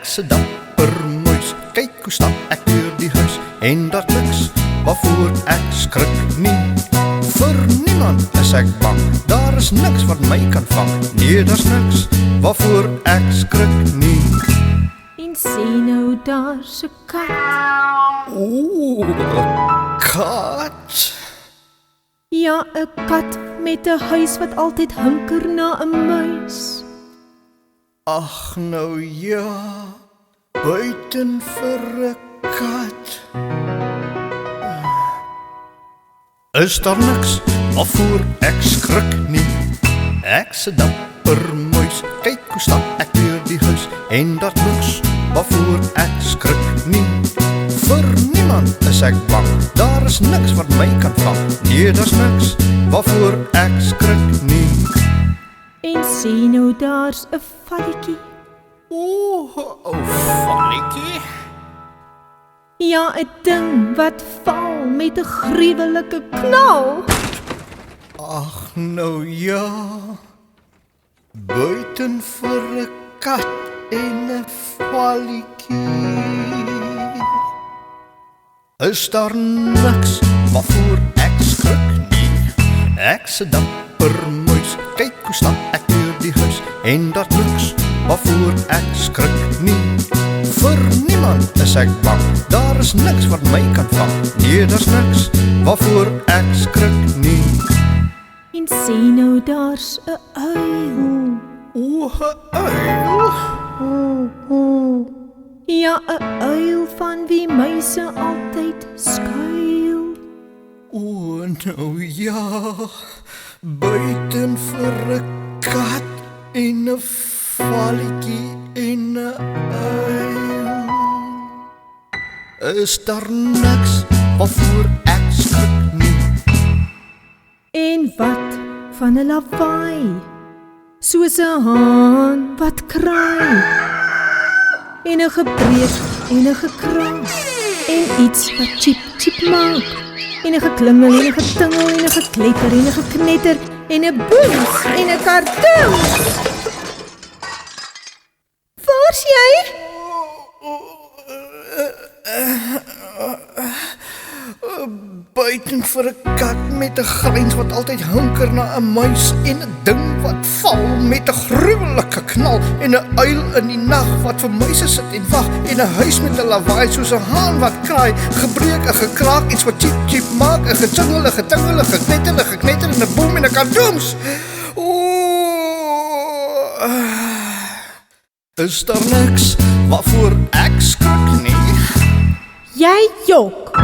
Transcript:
Ek se dapper muis, kyk hoe stap ek deur die huis. En dat niks waarvoor ek skrik nie. Vir niemand is ek bang, daar is niks wat my kan vang. Nee, daar's niks waarvoor ek skrik nie. En sien nou daar's 'n kat. Oeh, 'n kat. Ja, 'n kat met 'n huis wat altyd hunker na 'n muis. Ag nou ja, buiten vir 'n kat. Is daar niks waarvoor ek skrik nie. Ek se dapper muis, kyk hoe stap ek deur die huis. En daar niks waarvoor ek skrik nie. Vir niemand is ek bang, daar is niks wat my kan vang. Nee, daar's niks waarvoor ek skrik nie. En sien nou daar's 'n valletjie. Oeh, 'n valletjie. Ja, 'n ding wat val met 'n gruwelike knal. Ag nou ja, buiten vir 'n kat en 'n valletjie. Is daar niks waarvoor ek skrik nie. Ek se dapper muis, kyk hoe stap ek deur die huis. En daar niks waarvoor ek skrik nie. Vir niemand is ek bang, daar is niks wat my kan vang. Nee, daar's niks waarvoor ek skrik nie. En sien nou daar's 'n uil. Oeh, 'n uil. Ja, 'n uil van wie muise altyd skuil. O, nou ja, buiten vir 'n kat en 'n valletjie en 'n uil. Is daar niks waarvoor ek skrik nie. En wat van 'n lawaai, soos 'n haan wat kraai. En 'n gebreek en 'n gekraak. En iets wat chip chip maak. En 'n geklingel en 'n getingel en 'n gekletter en 'n geknetter. En 'n boens en 'n kartoon. Waar's jy? Buiten vir 'n kat met 'n gryns wat altyd hunker na 'n muis. En 'n ding wat val met 'n gruwelike knal. En 'n uil in die nag wat vir muise sit en wag. En 'n huis met 'n lawaai soos 'n haan wat kraai. Gebreek, 'n gekraak, iets wat chip chip maak. 'n getingel, 'n getingel, 'n geknetter, 'n geknetter en 'n boom en 'n kartooms. Is daar niks waarvoor ek skrik nie. Jy jok.